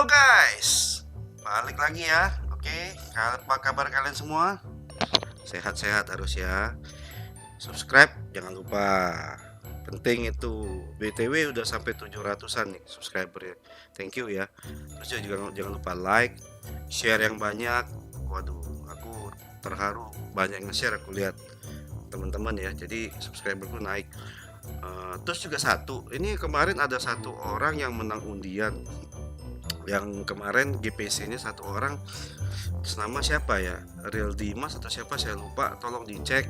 guys, balik lagi ya. Oke, apa kabar kalian semua? Sehat-sehat harus ya. Subscribe jangan lupa. Penting itu. BTW udah sampai 700-an nih subscriber ya. Thank you ya. Terus juga jangan lupa like, share yang banyak. Waduh, aku terharu banyak nge-share aku lihat teman-teman ya. Jadi subscriberku naik. Terus juga ini kemarin ada satu orang yang menang undian. Yang kemarin GPC-nya satu orang, nama siapa ya, Real Dimas atau siapa saya lupa, tolong dicek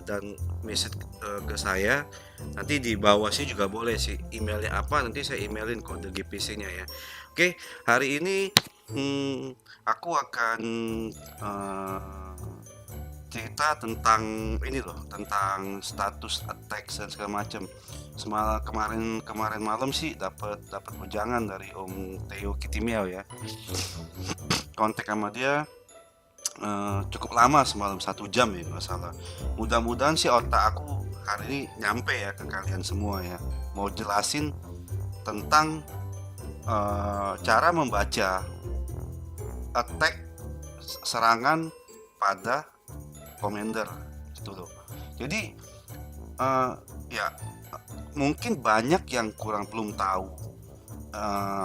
dan message ke saya. Nanti di bawah sih juga boleh sih, emailnya apa nanti saya emailin kode GPC-nya ya. Oke, hari ini aku akan cerita tentang ini loh, tentang status attack dan segala macam. Kemarin malam sih dapat ujangan dari Om Theo Kitimiao ya. Kontak sama dia cukup lama, semalam 1 jam ya nggak salah. Mudah-mudahan sih otak aku hari ini nyampe ya ke kalian semua ya. Mau jelasin tentang cara membaca attack serangan pada commander gitu loh. Jadi ya mungkin banyak yang belum tahu,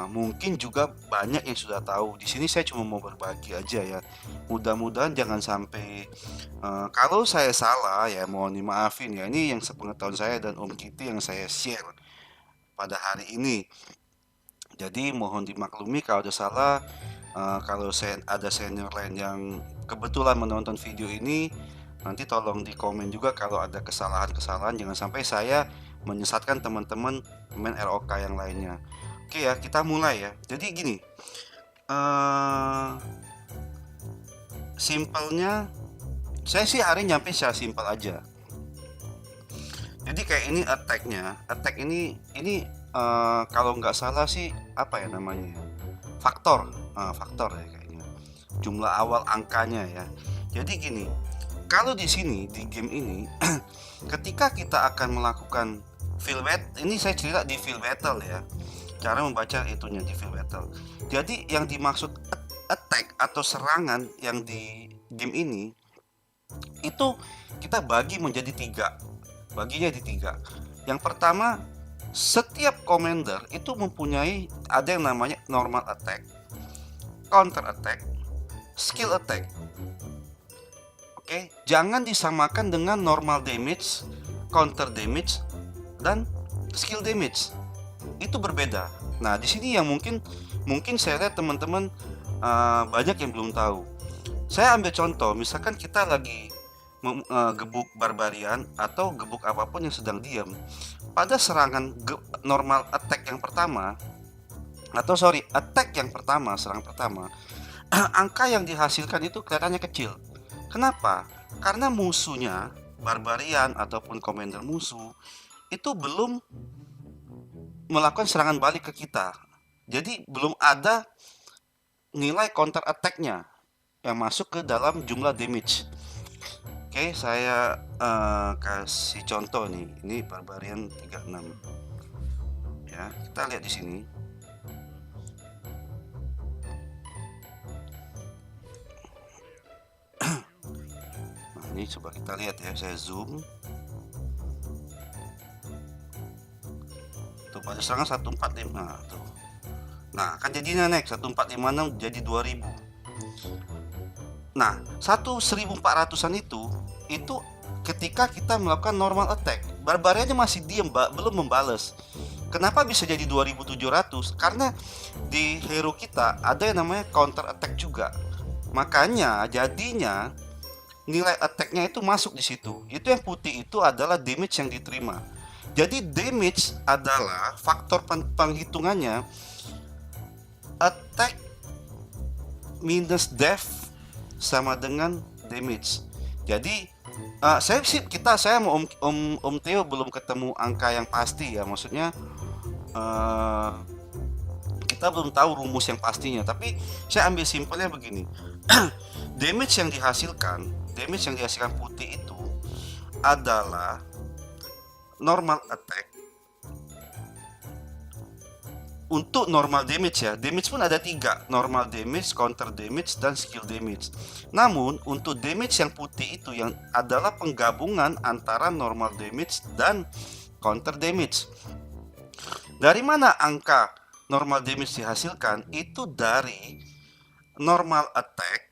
mungkin juga banyak yang sudah tahu. Di sini saya cuma mau berbagi aja ya. Mudah-mudahan jangan sampai kalau saya salah ya mohon dimaafin ya. Ini yang sepengetahuan saya dan Om Kitty yang saya share pada hari ini. Jadi mohon dimaklumi kalau ada salah. Kalau ada senior lain yang kebetulan menonton video ini, nanti tolong di komen juga kalau ada kesalahan-kesalahan. Jangan sampai saya menyesatkan teman-teman pemain ROK yang lainnya. Oke ya, kita mulai ya. Jadi gini, simpelnya saya sih hari nyampe secara simpel aja. Jadi kayak ini attack ini kalau nggak salah sih apa ya namanya ya? Faktor ya kayaknya. Jumlah awal angkanya ya. Jadi gini, kalau di sini di game ini ketika kita akan melakukan field battle, ini saya cerita di field battle ya. Cara membaca itunya di field battle. Jadi yang dimaksud attack atau serangan yang di game ini itu kita bagi menjadi 3. Baginya di 3. Yang pertama, setiap commander itu mempunyai ada yang namanya normal attack, counter attack, skill attack. Oke, jangan disamakan dengan normal damage, counter damage, dan skill damage. Itu berbeda. Nah, di sini yang mungkin saya lihat teman-teman banyak yang belum tahu. Saya ambil contoh, misalkan kita lagi gebuk barbarian atau gebuk apapun yang sedang diam. Pada serangan normal attack yang pertama, attack yang pertama, serang pertama, angka yang dihasilkan itu kelihatannya kecil. Kenapa? Karena musuhnya, barbarian ataupun commander musuh, itu belum melakukan serangan balik ke kita. Jadi belum ada nilai counter attack-nya yang masuk ke dalam jumlah damage. Oke, saya kasih contoh nih. Ini barbarian 36. Ya, kita lihat di sini. Nah, ini coba kita lihat ya, saya zoom. Tuh pada serangan 145. Nah, tuh. Nah, kan jadinya naik 1456 jadi 2000. Nah, 1400-an itu ketika kita melakukan normal attack, barbariannya masih diam, belum membalas. Kenapa bisa jadi 2700? Karena di hero kita ada yang namanya counter attack juga. Makanya jadinya nilai attack-nya itu masuk di situ. Itu yang putih itu adalah damage yang diterima. Jadi damage adalah faktor penghitungannya attack minus def sama dengan damage. Jadi saya mau Om Theo belum ketemu angka yang pasti ya, maksudnya kita belum tahu rumus yang pastinya, tapi saya ambil simpelnya begini. damage yang dihasilkan putih itu adalah normal attack untuk normal damage ya, damage pun ada 3, normal damage, counter damage, dan skill damage. Namun untuk damage yang putih itu yang adalah penggabungan antara normal damage dan counter damage. Dari mana angka normal damage dihasilkan? Itu dari normal attack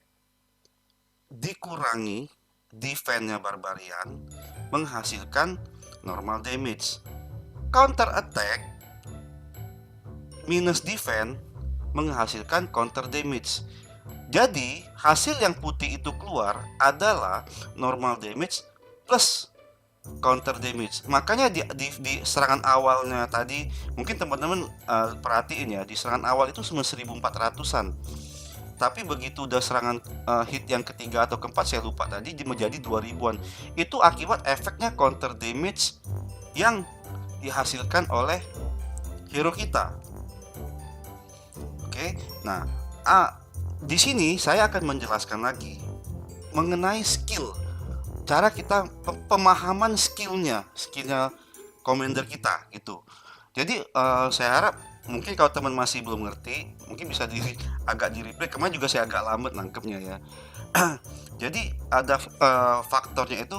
dikurangi defense-nya barbarian menghasilkan normal damage. Counter attack minus defense menghasilkan counter damage. Jadi hasil yang putih itu keluar adalah normal damage plus counter damage. Makanya di serangan awalnya tadi mungkin teman-teman perhatiin ya, di serangan awal itu cuma 1400-an. Tapi begitu udah serangan hit yang ketiga atau keempat, saya lupa tadi, menjadi 2000-an. Itu akibat efeknya counter damage yang dihasilkan oleh hero kita. Oke. Nah, di sini saya akan menjelaskan lagi mengenai skill. Cara kita pemahaman skillnya commander kita gitu. Jadi saya harap mungkin kalau teman masih belum ngerti, mungkin bisa agak di replay. Kemarin juga saya agak lambat nangkepnya ya. Jadi ada faktornya itu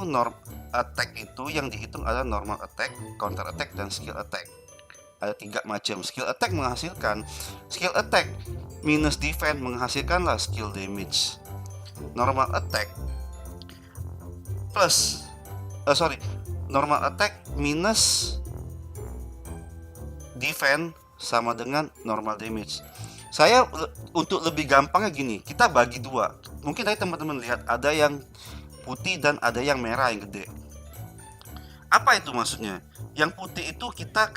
attack itu yang dihitung adalah normal attack, counter attack, dan skill attack. Ada 3 macam. Skill attack menghasilkan skill attack minus defense menghasilkanlah skill damage. Normal attack plus normal attack minus defense sama dengan normal damage. Saya untuk lebih gampangnya gini, kita bagi 2. Mungkin tadi teman-teman lihat ada yang putih dan ada yang merah yang gede. Apa itu maksudnya? Yang putih itu kita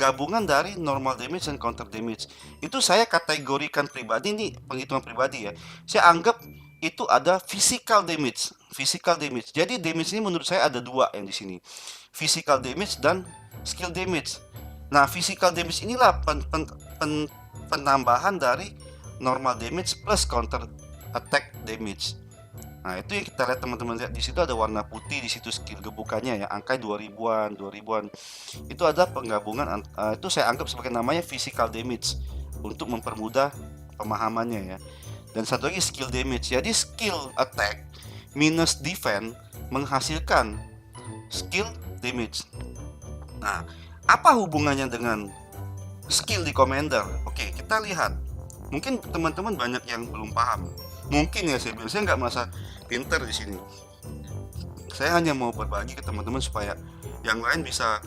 gabungan dari normal damage dan counter damage. Itu saya kategorikan pribadi, ini penghitungan pribadi ya. Saya anggap itu ada physical damage. Jadi damage ini menurut saya ada 2 yang di sini. Physical damage dan skill damage. Nah, physical damage inilah penambahan dari normal damage plus counter attack damage. Nah, itu yang kita lihat, teman-teman lihat di situ ada warna putih, di situ skill gebukannya ya, angka 2000-an. Itu ada penggabungan itu saya anggap sebagai namanya physical damage untuk mempermudah pemahamannya ya. Dan satu lagi skill damage. Jadi skill attack minus defense menghasilkan skill damage. Nah, apa hubungannya dengan skill di commander? Oke, kita lihat. Mungkin teman-teman banyak yang belum paham. Mungkin ya, saya nggak merasa pinter di sini. Saya hanya mau berbagi ke teman-teman supaya yang lain bisa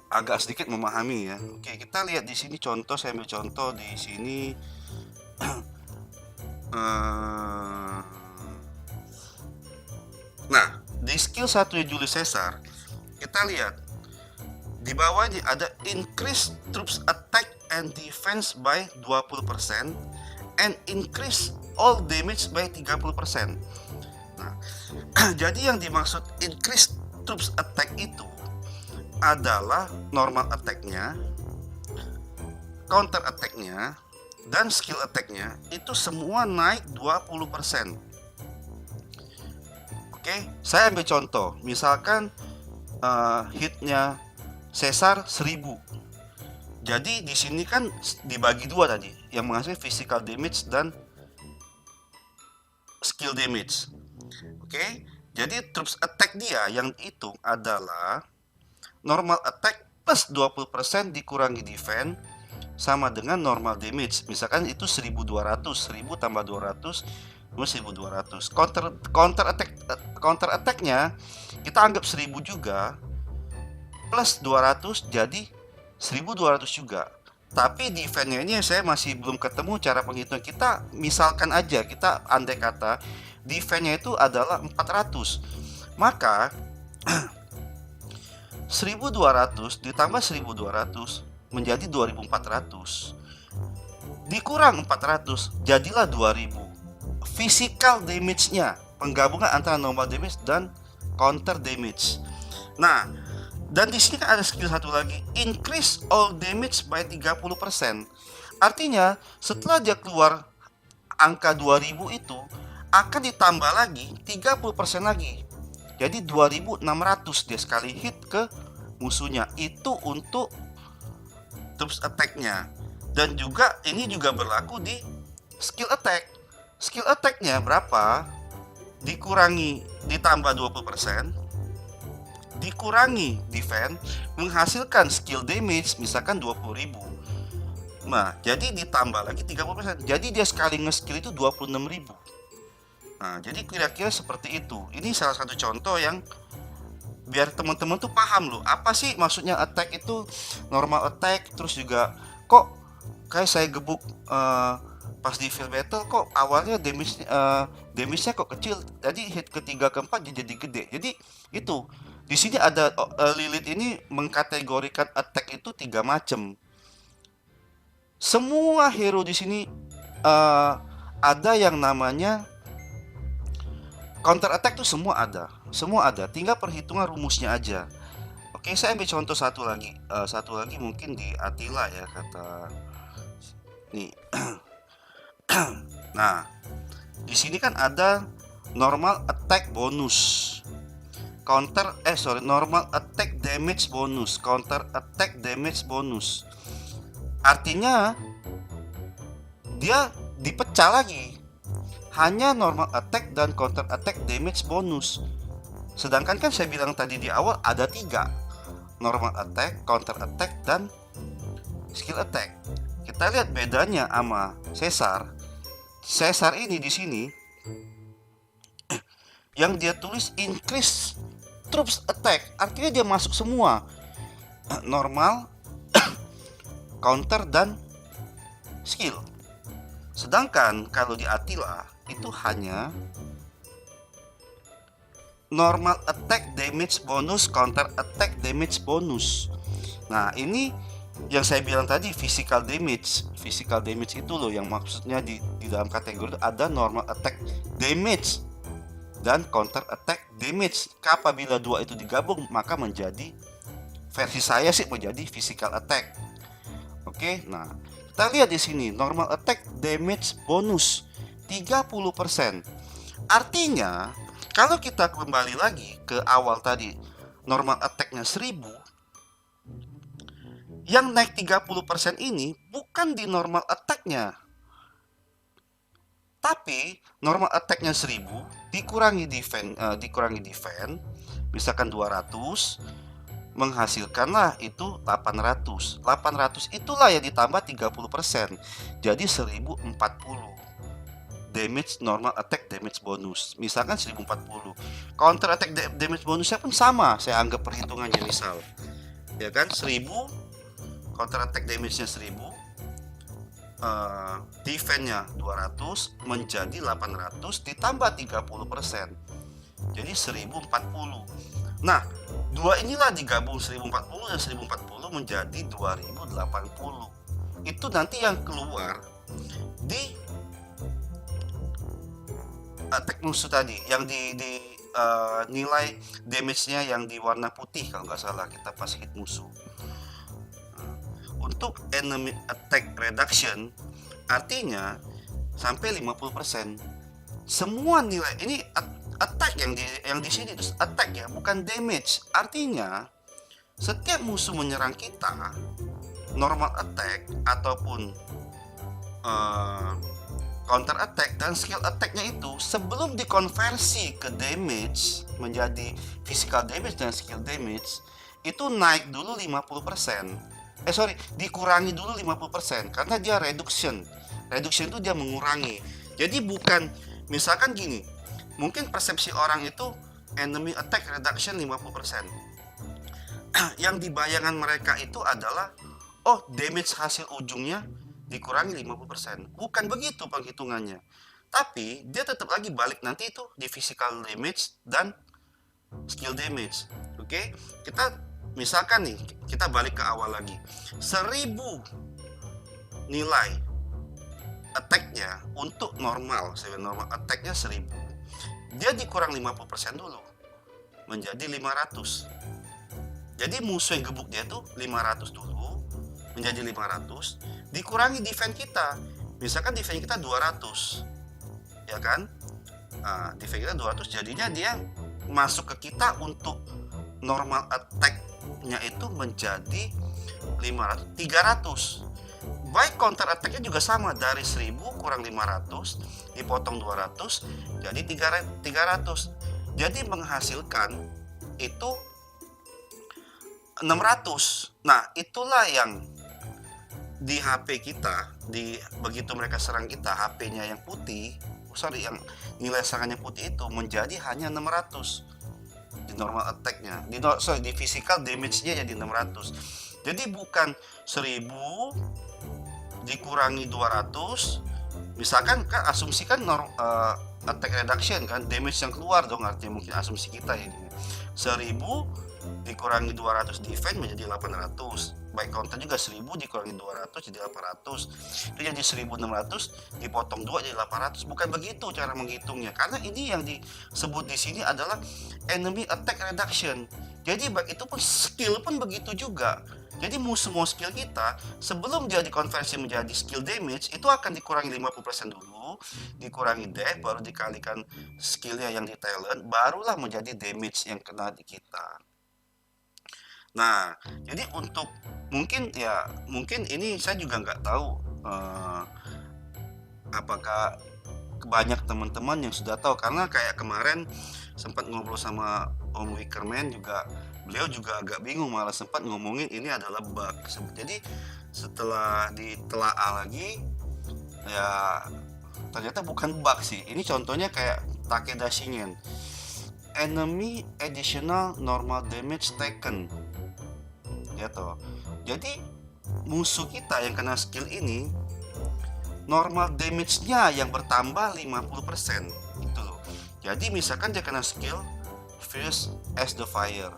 agak sedikit memahami ya. Oke, kita lihat di sini contoh. Saya ambil contoh di sini. Nah, di skill 1 Julius Caesar, kita lihat di bawahnya ada increase troops attack and defense by 20% and increase all damage by 30%. Nah, jadi yang dimaksud increase troops attack itu adalah normal attack-nya, counter attack-nya, dan skill attack-nya itu semua naik 20%. Oke, saya ambil contoh. Misalkan hitnya Caesar 1000. Jadi di sini kan dibagi 2 tadi, yang menghasilkan physical damage dan skill damage. Oke, jadi troops attack dia yang dihitung adalah normal attack plus 20% dikurangi defense sama dengan normal damage. Misalkan itu 1200, 1000 tambah 200 1200. Counter attack-nya kita anggap 1000 juga plus 200 jadi 1200 juga. Tapi defense-nya ini saya masih belum ketemu cara penghitungan. Kita misalkan aja, kita andai kata defense-nya itu adalah 400. Maka 1200 ditambah 1200 menjadi 2400. Dikurang 400 jadilah 2000. Physical damage-nya, penggabungan antara normal damage dan counter damage. Nah, dan di sini kan ada skill satu lagi, increase all damage by 30%. Artinya, setelah dia keluar angka 2000 itu akan ditambah lagi 30% lagi. Jadi 2600 dia sekali hit ke musuhnya. Itu untuk troops attack-nya. Dan juga ini juga berlaku di skill attack. Skill attack-nya berapa? Dikurangi ditambah 20%, dikurangi defense, menghasilkan skill damage misalkan 20.000. Nah, jadi ditambah lagi 30%. Jadi dia sekali nge-skill itu 26.000. Nah, jadi kira-kira seperti itu. Ini salah satu contoh yang biar teman-teman tuh paham loh, apa sih maksudnya attack itu normal attack, terus juga kok kayak saya gebuk pas di field battle kok awalnya damage-nya kok kecil, jadi hit ketiga keempat jadi gede. Jadi itu di sini ada Lilith ini mengkategorikan attack itu 3 macam. Semua hero di sini ada yang namanya counter attack tuh semua ada, tinggal perhitungan rumusnya aja. Oke, saya ambil contoh satu lagi mungkin di Attila ya, kata nih. Nah, di sini kan ada normal attack bonus, normal attack damage bonus, counter attack damage bonus. Artinya dia dipecah lagi, hanya normal attack dan counter attack damage bonus. Sedangkan kan saya bilang tadi di awal ada 3, normal attack, counter attack, dan skill attack. Kita lihat bedanya sama Caesar. Caesar ini di sini yang dia tulis increase troops attack, artinya dia masuk semua, normal, counter, dan skill. Sedangkan kalau di Attila itu hanya normal attack damage bonus, counter attack damage bonus. Nah, ini yang saya bilang tadi physical damage. Physical damage itu loh yang maksudnya di dalam kategori itu ada normal attack damage dan counter attack damage. Apabila 2 itu digabung maka menjadi, versi saya sih menjadi physical attack. Oke, nah kita lihat di sini normal attack damage bonus 30%. Artinya kalau kita kembali lagi ke awal tadi, normal attack-nya 1000, yang naik 30% ini bukan di normal attack-nya, tapi normal attack-nya 1000 dikurangi defense, misalkan 200, menghasilkanlah itu 800. 800 itulah yang ditambah 30%, jadi 1040 damage normal attack damage bonus, misalkan 1040. Counter attack damage bonusnya pun sama, saya anggap perhitungannya misal ya kan, 1000 counter attack damage-nya 1000, defense-nya 200 menjadi 800 ditambah 30%, jadi 1040. Nah, dua inilah digabung, 1040 dan 1040 menjadi 2080. Itu nanti yang keluar di attack musuh tadi, yang di nilai damage-nya yang di warna putih kalau nggak salah kita pas hit musuh. Untuk enemy attack reduction artinya sampai 50%. Semua nilai ini attack yang di sini itu attack ya, bukan damage. Artinya setiap musuh menyerang kita, normal attack ataupun counter attack dan skill attack-nya itu sebelum dikonversi ke damage menjadi physical damage dan skill damage itu naik dulu 50%. Dikurangi dulu 50% karena dia reduction. Reduction itu dia mengurangi. Jadi bukan misalkan gini, mungkin persepsi orang itu enemy attack reduction 50%. Yang di bayangan mereka itu adalah damage hasil ujungnya dikurangi 50%. Bukan begitu penghitungannya. Tapi dia tetap lagi balik nanti itu di physical damage dan skill damage. Oke, kita misalkan nih, kita balik ke awal lagi. 1000 nilai attack-nya untuk normal attack-nya 1000. Dia dikurang 50% dulu menjadi 500. Jadi musuh yang gebuk dia tuh 500 dulu menjadi 500, dikurangi defense kita. Misalkan defense kita 200. Ya kan? Nah, defense kita 200, jadinya dia masuk ke kita untuk normal attack-nya itu menjadi 500, 300. Baik counter attack-nya juga sama, dari 1000 kurang 500 dipotong 200 jadi 300. Jadi menghasilkan itu 600. Nah, itulah yang di HP kita, begitu mereka serang kita, HP-nya yang putih, yang nilai serangannya putih itu menjadi hanya 600 di normal attack-nya, di physical damage-nya jadi 600. Jadi bukan 1000 dikurangi 200, misalkan kan asumsikan attack reduction kan, damage yang keluar dong, artinya mungkin asumsi kita ya, 1000 dikurangi 200 defense menjadi 800, baik counter juga 1000 dikurangi 200 jadi 800, itu jadi 1600 dipotong 2 jadi 800. Bukan begitu cara menghitungnya, karena ini yang disebut di sini adalah enemy attack reduction. Jadi baik itu pun skill pun begitu juga. Jadi semua skill kita sebelum dia dikonversi menjadi skill damage itu akan dikurangi 50% dulu, dikurangi def, baru dikalikan skillnya yang di talent, barulah menjadi damage yang kena di kita. Nah, jadi untuk mungkin ini saya juga nggak tahu apakah banyak teman-teman yang sudah tahu, karena kayak kemarin sempat ngobrol sama Om Wickerman juga, beliau juga agak bingung, malah sempat ngomongin ini adalah bug. Jadi setelah ditelaah lagi ya ternyata bukan bug sih. Ini contohnya kayak Takeda Shingen, enemy additional normal damage taken gitu. Jadi musuh kita yang kena skill ini normal damage-nya yang bertambah 50% gitu loh. Jadi misalkan dia kena skill Fierce as the Fire,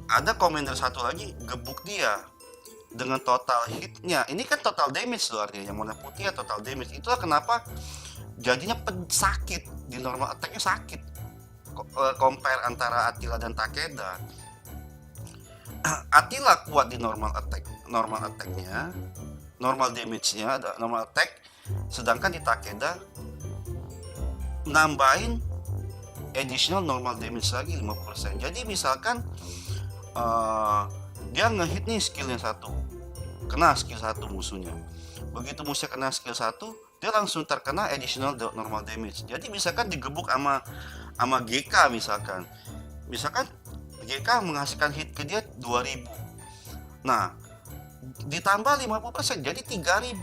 ada commander satu lagi gebuk dia dengan total hitnya, ini kan total damage loh, artinya yang warna putih ya total damage. Itulah kenapa jadinya sakit, di normal attack-nya sakit compare antara Attila dan Takeda. Attila kuat di normal attack-nya, normal damage-nya, normal attack, sedangkan di Takeda nambahin additional normal damage lagi 50%. Jadi misalkan dia ngehit nih skillnya 1, kena skill 1 musuhnya, begitu musuhnya kena skill 1 dia langsung terkena additional normal damage. Jadi misalkan digebuk sama GK, misalkan GK menghasilkan hit ke dia 2000, nah ditambah 50% jadi 3000.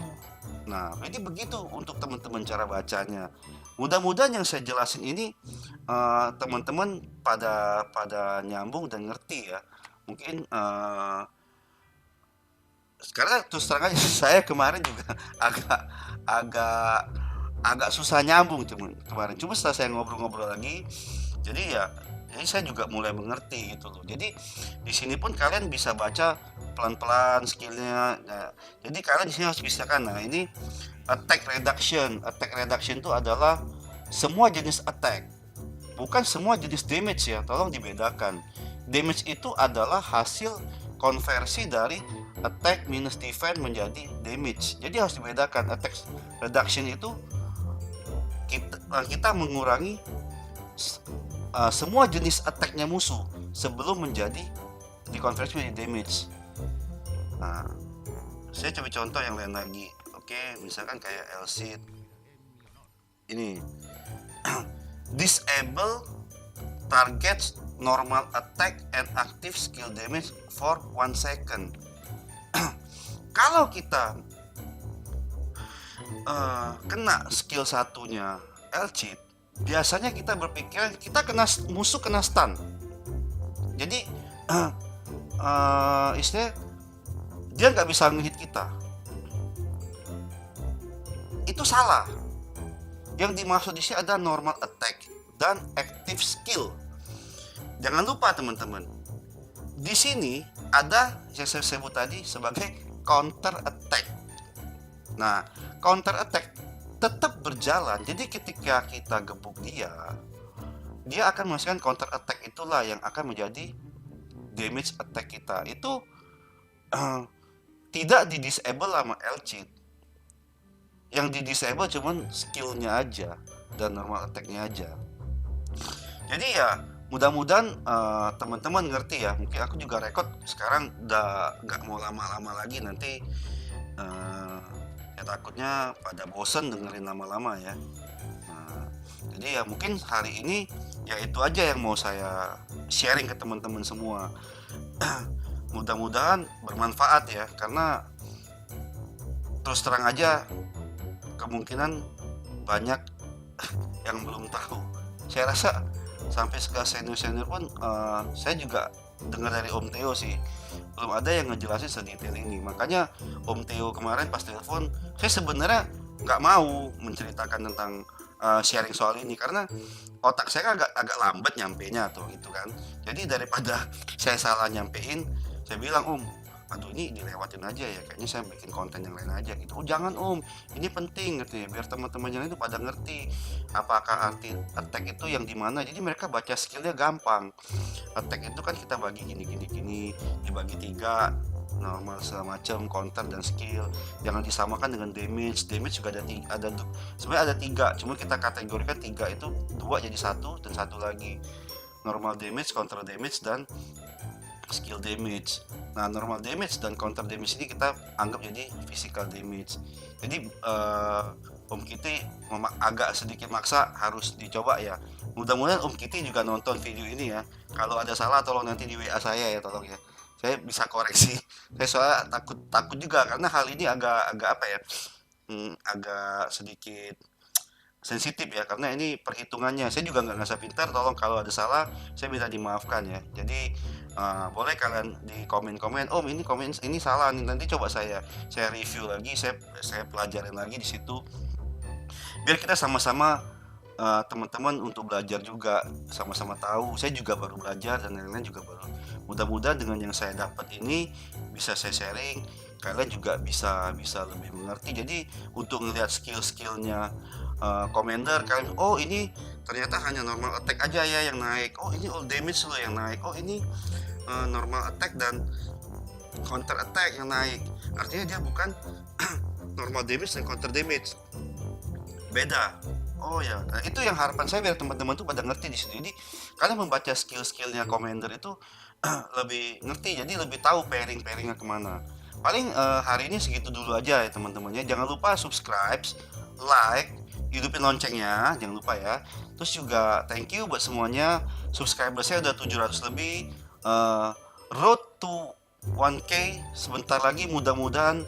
Nah, jadi begitu untuk teman-teman cara bacanya. Mudah-mudahan yang saya jelasin ini teman-teman pada nyambung dan ngerti ya. Mungkin karena terus terang aja saya kemarin juga agak susah nyambung kemarin. Cuma setelah saya ngobrol-ngobrol lagi, jadi saya juga mulai mengerti gitu loh. Jadi di sini pun kalian bisa baca pelan-pelan skillnya. Nah, jadi kalian di sini harus bisakan. Nah, ini attack reduction. Attack reduction itu adalah semua jenis attack, bukan semua jenis damage ya. Tolong dibedakan. Damage itu adalah hasil konversi dari attack minus defense menjadi damage. Jadi harus dibedakan. Attack reduction itu kita mengurangi semua jenis attack-nya musuh sebelum menjadi dikonversi menjadi damage. Nah, saya coba contoh yang lain lagi. Oke, misalkan kayak Elsid ini disable targets normal attack and active skill damage for 1 second. Kalau kita kena skill satunya Elsid, biasanya kita berpikir kita musuh kena stun. Jadi istilah dia nggak bisa ngehit kita. Itu salah. Yang dimaksud di sini ada normal attack dan active skill. Jangan lupa teman-teman, di sini ada yang saya sebut tadi sebagai counter attack. Nah, counter attack tetap berjalan. Jadi ketika kita gebuk dia akan menghasilkan counter attack, itulah yang akan menjadi damage attack kita. Itu tidak di disable sama Elsid. Yang di disable cuman skillnya aja dan normal attacknya aja. Jadi ya Mudah-mudahan, teman-teman ngerti ya, mungkin aku juga rekod sekarang udah nggak mau lama-lama lagi nanti, eee, ya takutnya pada bosen dengerin lama-lama ya. Nah, jadi ya mungkin hari ini, ya itu aja yang mau saya sharing ke teman-teman semua. Mudah-mudahan bermanfaat ya, karena terus terang aja kemungkinan banyak yang belum tahu. Saya rasa sampai ke senior-senior pun, saya juga dengar dari Om Theo sih, belum ada yang ngejelasin sedetail ini. Makanya Om Theo kemarin pas telepon, saya sebenarnya nggak mau menceritakan tentang, sharing soal ini, karena otak saya agak agak lambat nyampenya tuh, gitu kan. Jadi daripada saya salah nyampein, saya bilang, "Om, aduh ini dilewatin aja ya, kayaknya saya bikin konten yang lain aja," gitu. "Oh jangan Om, ini penting," katanya, "biar teman-teman yang itu pada ngerti apakah arti attack itu yang di mana." Jadi mereka baca skillnya gampang. Attack itu kan kita bagi gini gini gini, dibagi 3, normal segala macam, counter dan skill. Jangan disamakan dengan damage. Damage juga sebenarnya ada 3, cuma kita kategorikan 3 itu 2 jadi 1 dan 1 lagi. Normal damage, counter damage, dan skill damage. Nah, normal damage dan counter damage ini kita anggap jadi physical damage. Jadi Om Kitty agak sedikit maksa harus dicoba ya. Mudah-mudahan Om Kitty juga nonton video ini ya. Kalau ada salah tolong nanti di WA saya ya, tolong ya. Saya bisa koreksi. Saya soalnya takut takut juga karena hal ini agak agak apa ya? Agak sedikit sensitif ya, karena ini perhitungannya. Saya juga nggak ngerasa pintar, tolong kalau ada salah saya minta dimaafkan ya. Jadi boleh kalian di komen-komen, "Om ini komen ini salah nih," nanti coba saya review lagi, saya pelajarin lagi di situ, biar kita sama-sama, teman-teman untuk belajar juga, sama-sama tahu. Saya juga baru belajar dan lain-lain juga baru. Mudah-mudahan dengan yang saya dapat ini bisa saya sharing, kalian juga bisa bisa lebih mengerti. Jadi untuk ngelihat skill-skillnya Commander, kalian, "Oh ini ternyata hanya normal attack aja ya yang naik. Oh ini all damage loh yang naik. Oh ini normal attack dan counter attack yang naik." Artinya dia bukan normal damage dan counter damage, beda. Oh ya, nah itu yang harapan saya biar teman-teman tuh pada ngerti di sini. Jadi kalian membaca skill-skillnya Commander itu lebih ngerti, jadi lebih tahu pairing-pairingnya kemana. Paling hari ini segitu dulu aja ya teman-teman ya. Jangan lupa subscribe, like, hidupin loncengnya, jangan lupa ya. Terus juga thank you buat semuanya. Subscriber saya udah 700 lebih. Eh, Road to 1K sebentar lagi, mudah-mudahan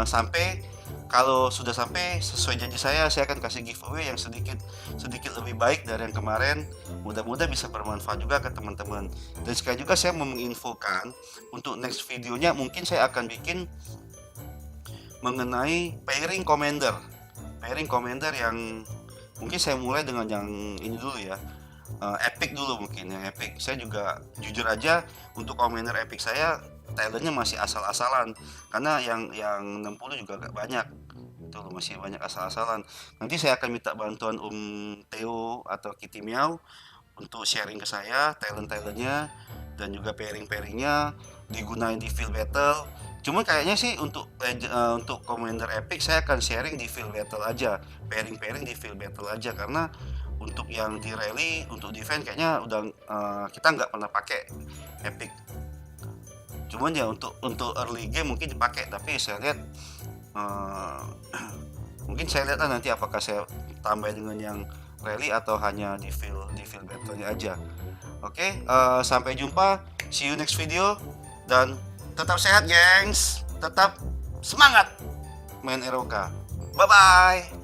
sampai. Kalau sudah sampai sesuai janji saya akan kasih giveaway yang sedikit sedikit lebih baik dari yang kemarin. Mudah-mudahan bisa bermanfaat juga ke teman-teman. Dan sekali juga saya mau menginfokan untuk next videonya mungkin saya akan bikin mengenai pairing commander. Pairing commander yang mungkin saya mulai dengan yang ini dulu ya. Epic dulu mungkin yang epic. Saya juga jujur aja untuk commander epic saya talentnya masih asal-asalan, karena yang 60 juga gak banyak itu masih banyak asal-asalan. Nanti saya akan minta bantuan Om Theo atau Kitty Meow untuk sharing ke saya talent-talentnya dan juga pairing-pairingnya digunain di field battle. Cuma kayaknya sih untuk commander epic saya akan sharing di field battle aja, pairing-pairing di field battle aja, karena untuk yang di rally untuk defense kayaknya udah kita nggak pernah pakai epic. Cuman ya untuk early game mungkin dipakai, tapi saya lihat uh, mungkin saya lihat nanti apakah saya tambah dengan yang rally atau hanya di field battle-nya aja. Oke, sampai jumpa, see you next video, dan tetap sehat gengs, tetap semangat main ROK. Bye bye.